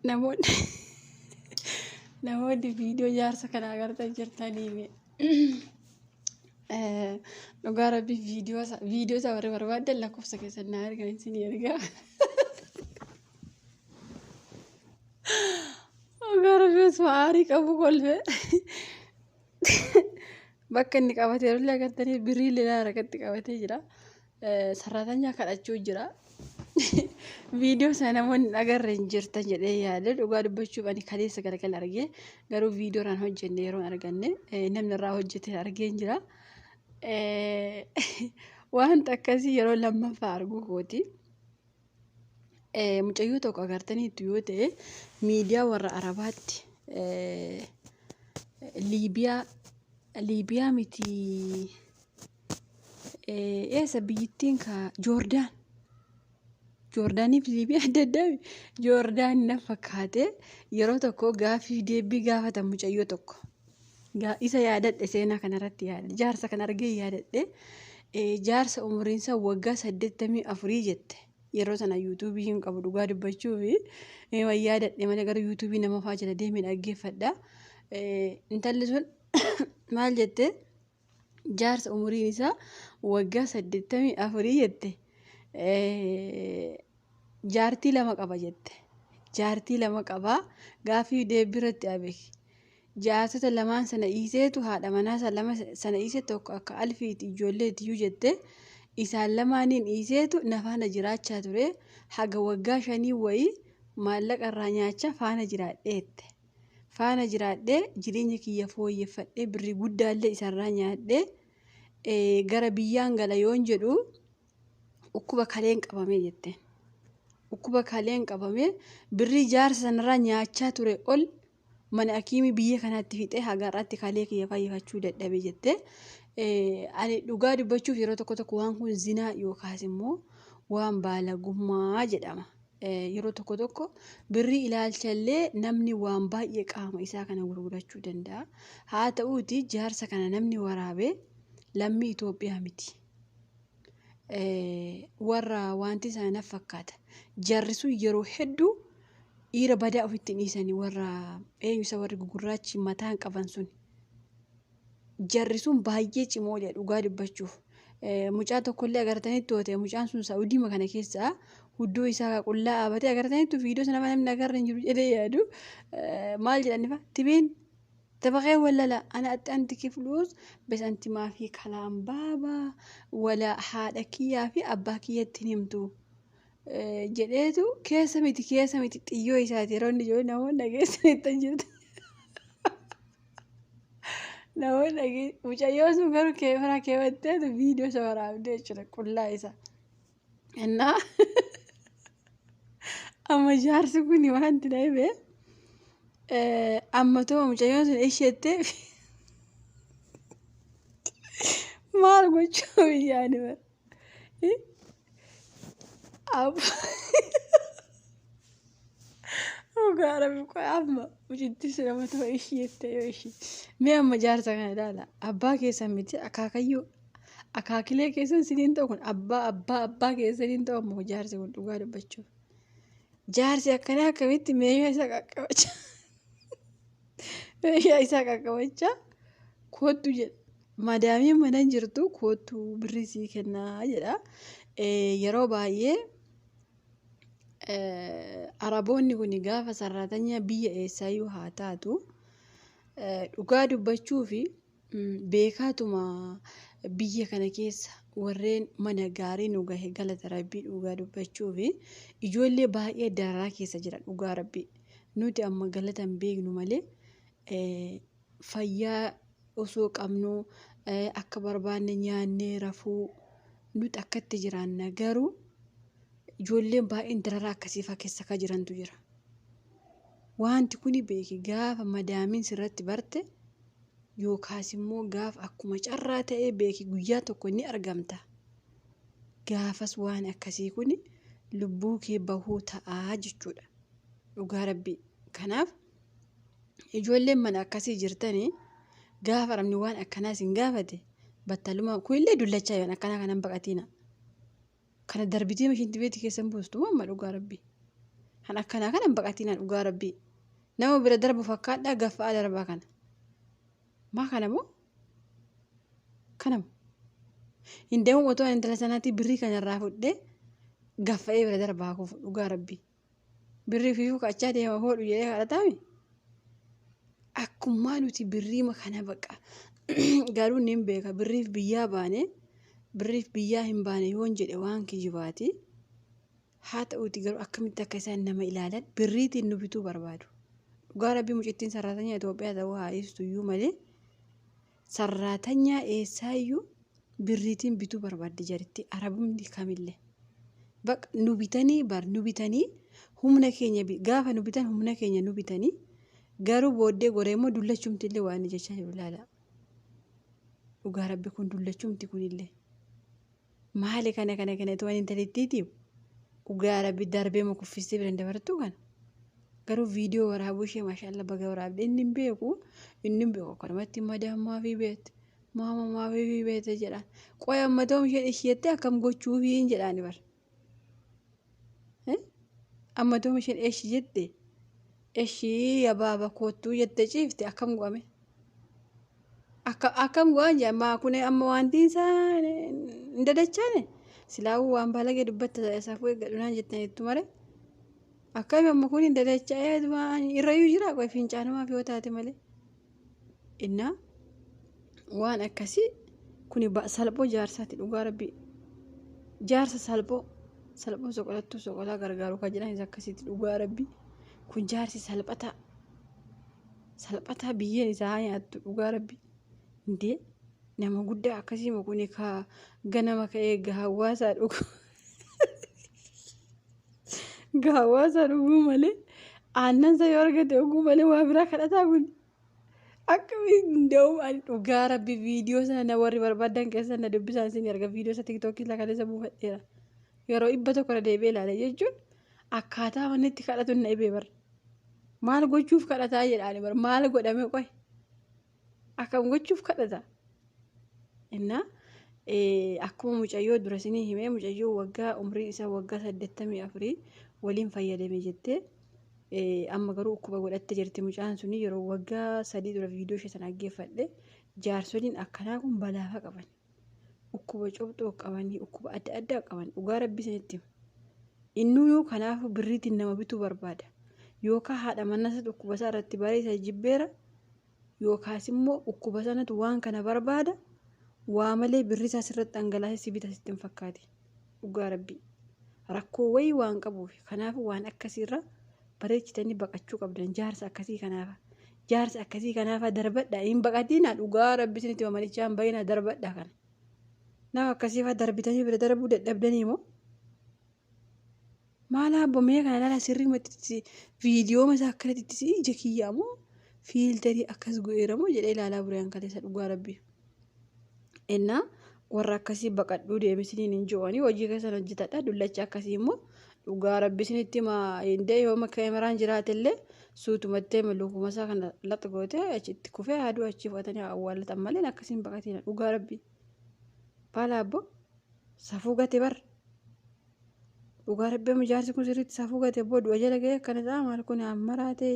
namoonni namoonni viidiyoo jaarsa kana agartan jirtanii dhugaa rabbii viidiyoo isa warri barbaadan lakkoofsa keessan na argan isin ergaa dhugaa rabbii osoo aarii qabu kolfe bakka inni qabatee illee agartanii birrii illee harkatti qabatee jira. Sararaanyaa kadhachuu jira. Viidiyoo sana namoonni agarre hin jirtan jedhee yaade dhugaa dubbachuuf ani kaleessa galgala argee garuu viidiyoodhaan hojjenne yeroo arganne namni irraa hojjete argee jira. Wanta akkasii yeroo lammaffaa arguu kooti. Mucayyoo tokko agartaniitu yoo ta'e miidiyaa warra Arabaatti Liibiyaa miti eessa biyyittiin ka Joordaaniif Liibiyaa adda addaa Joordaan na fakkaate yeroo tokko gaafii deebii gaafatan mucayyoo tokko isa yaadadhe seenaa kanarratti yaadadhe jaarsa kan argee yaadadhe jaarsa umriinsa waggaa 84 jette yeroo sana yuutuubii hin qabu dhugaa dubbachuufi yaadadhe malee gara yuutuubii nama fa'aa jala deemee dhaggeeffadha. Intalli sun maal jette jaarsa umriin isaa waggaa 84 jette. Jaartii lama qaba jette. Jaartii lama qaba gaafii deebiirratti abeeki. Jaarsota lamaan sana dhiiseetu haadha manaa sana dhiise tokko akka alfiiti ijoolleetiyyuu jette. Isaan lamaaniin dhiiseetu na faana jiraachaa ture. Haga waggaa 5 wayii maallaqa irraa nyaachaa faana jiraadheette. Faana jiraadhee jireenya kiyya fooyyeffadhee birrii guddaallee isarraa nyaadhee gara biyyaan gala yoon jedhu ukkuba kaleen qabamee jette. Ukkuba kaleen qabamee birrii jaarsa sanarraa nyaachaa ture ol mana akiimii biyya kanaatti fixee hagaarratti kalee kiyya fayyifachuu dadhabe jette. Ani dhugaa dubbachuuf yeroo tokko waan kun zinaa yookaas immoo waan baalagummaa jedhama. Yeroo tokko birrii ilaalchallee namni waan baay'ee qaama isaa kana gurgurachuu danda'a. Haa ta'uuti jaarsa kana namni waraabee lammii Itoophiyaa miti. Warra wanti isaaniif fakkaata. Jarri sun yeroo hedduu dhiira badaa ofitti dhiisanii warra eenyusa warri gugurraachi mataan qaban sun. Jarri sun baay'ee cimoodha dhugaa dubbachuuf. Mucaa tokkollee agartanitti yoo ta'e mucaan sun Saa'udiima kana keessaa huddoo isaa qullaa dhaabatee agartanitti viidiyoo sana namni agarra hin jiru jedhee yaadu maal jedhaniifa tibeen تبغي ولا لا أنا أنتك فلوس بس أنت ما في كلام بابا ولا حالك يا في أباك يتنمتو جديتو كيسمتي تيجو يساتيرون جو ناون نجس نتنجد ناون نجس مش أيوسو كانوا كيفنا كيفتة فيديو سوارا بديش كلها إسا إننا أما جارسو كوني وانت نايبه أما تو مجايون سن إيش يتة ما أعرف شو يعني ما أب وقارب يقول أما وجدت سلامة تو إيش يتة إيش مي أما جارسا كان لا أبا كيسميتي أكاكلي كيسن سنين تو كن أبا كيسن تو أما جارسا كن وقارب بتشوف جارسا كنا كميت مية ساكا Isaa qaqqabachaa kootu jedha. Madaamiin mana jirtu kootu birrii sii kennaa jedha. Yeroo baay'ee Araboonni kun gaafa sararaanya biyya eessaayyuu haa taatu dhugaa dubbachuu fi beekaatuma biyya kana keessa warreen mana gaarii nu gahe galata rabbii dhugaa dubbachuu fi ijoollee baay'ee dararaa keessa jira dhugaa rabbii. Nuti amma galata hin beeknu malee. Fayyaa osoo qabnu akka barbaanne nyaannee rafuu nuti akkatti jiraanna garuu ijoolleen baay'een dararaa akkasii fa'aa keessa ka jirantu jira. Wanti kuni beeki gaafa madaamiin sirratti barte yookaas immoo gaafa akkuma carraa ta'ee beeki guyyaa tokko ni argamta. Gaafas waan akkasii kuni lubbuu kee bahuu ta'aa jechuudha. Dhugaa rabbii kanaaf. Ijoolleen mana akkasii jirtanii gaafa ramni waan akkanaas hin gaafate battaluma kuillee dullachaa yoon akkana kanan baqatina kana darbitii mashiinti beeti keessan buustu amma dhugaa rabbii kan akkanaa kana hin baqatinaa dhugaa rabbii. Nama bira darbu fakkaadhaa gaffa'aa darbaa kana. Maa kanamoo? Kanamoo? Hin deemu otoo intala sanaatti birrii kanarraa fudhee gaffa'ee bira darbaa kufu dhugaa rabbii. Birrii fi fukachaa deema hodhu jedhee kadhataami. Akkuma nuti birrii kana baqa garuu ni beeka birriif biyyaa baane birriif biyyaa hin baane yoon jedhe waan kijibaati. Haa ta'uuti garuu akkamitti akka isaan nama ilaalan birriitiin nu bituu barbaadu. Dhugaa rabbii mucittiin sarraatanya Itoophiyaa ta'uu haa ibsitu iyyuu malee sarraatanya eessaayyuu birriitiin bituu barbaadde jaritti arabumni kamillee. Baqa nu bitanii humna keenya gaafa nu bitan humna keenya nu bitanii garuu booddee goree immoo dullachumti illee waan jechaa jiru ilaala. Dhugaa rabbi kun dullachumti kunillee maali kana waan intalittiitiif dhugaa rabbi darbee ma kuffistee bira dabartuu kana garuu viidiyoo waraabuu ishee maashaallah baga waraabde inni hin beeku kanumatti madaamaa fi beete maamaa fi beete jedhaan qoya ammatoo ishee akkam gochuu fi hin jedhaani bar ammatoo isheen eeshi jette eeshii yabaaba koottuu jette ciifte akkam go'ame akkam go'an jedhamaa kun amma wanti isaa hin dadachaane silaawuu waan balagee dubbatta isaaf eeggadhunaan jettaniittu mare akkami amma kun hin dadacha'ee irrayyuu jira qoy fincaanumaa fi yoo taate malee innaa waan akkasii kun salphoo jaarsaati dhugaa rabbii jaarsa salphoo soqolattuu soqolaa gargaaru kan jedhanis akkasitti dhugaa rabbii kun jaarsi salphataa biyyeen isaa nyaattu dhugaa rabbii indee nama guddaa akkasii makuni ka ganama ka'ee gahawaasaa dhuguu malee aannan yoo argate dhuguu malee waa biraa kadhataa kun akkamiin deemu dhugaa rabbii viidiyoo sana warri barbaadan keessa na dubbisaan isin arga viidiyoo isa tiktookii lakaleessa buufadheera yeroo 100 deebee ilaale jechuun akkaataa manitti kadhatu na ibee bar maal gochuuf kadhataa jedhaani bar maal godhame qoy akkam gochuuf kadhata innaa akkuma mucayyoo dura isinii himee mucayyoo waggaa umrii isaa waggaa 84 waliin fayyadame jettee amma garuu ukkuba godhatte jirti mucaan suni yeroo waggaa 3 dura viidiyoo ishee sana dhaggeeffadhe jaarsoliin akkanaa kun balaafa qaban ukkuba cobxoo qabanii ukkuba adda addaa qaban dhugaa rabbii sanitti innuu kanaaf birriitiin nama bituu barbaada yookaan haadha manasa ukkuba isaa irratti bareessa jibbeera yookaas immoo ukkuba sanatu waan kana barbaada waa malee birri isaa sirratti dhangalaasee si bita sitti hin fakkaati dhugaa rabbii rakkoo wayii waan qabuuf kanaaf waan akkasiirra bareechitanii baqachuu qabdan jaarsa akkasii kanaaf darbadha hin baqatina dhugaa rabbii sinitti malichaan bayina darbadha kana nama akkasiifa darbitanii bira darbuu dadhabdanii moo maala abbamee kana lala sirrii matti viidiyoo masaa akkanatti ija kiyyaa moo fiiltarii akkas go'eera moo jedhee ilaalaa buraan kaleessa dhugaa rabbii innaa warra akkasii baqadhuu deebisiniin hin ji'oanii hojii keessan hojjetadha dullacha akkasii immoo dhugaa rabbii sinitti indee yoo kaameraan jiraatellee suutumattee malluukuma isaa kana laxa gootee achitti kufee aduu achi fudhatanii awwaallatan malee akkasiin baqatina dhugaa rabbii baala abbo safuu gate bar dhugaa rabbii mujaarsi kun sirriitti safuu gate boo du'a jala ga'ee akkana ta'a maal kun hammaraatee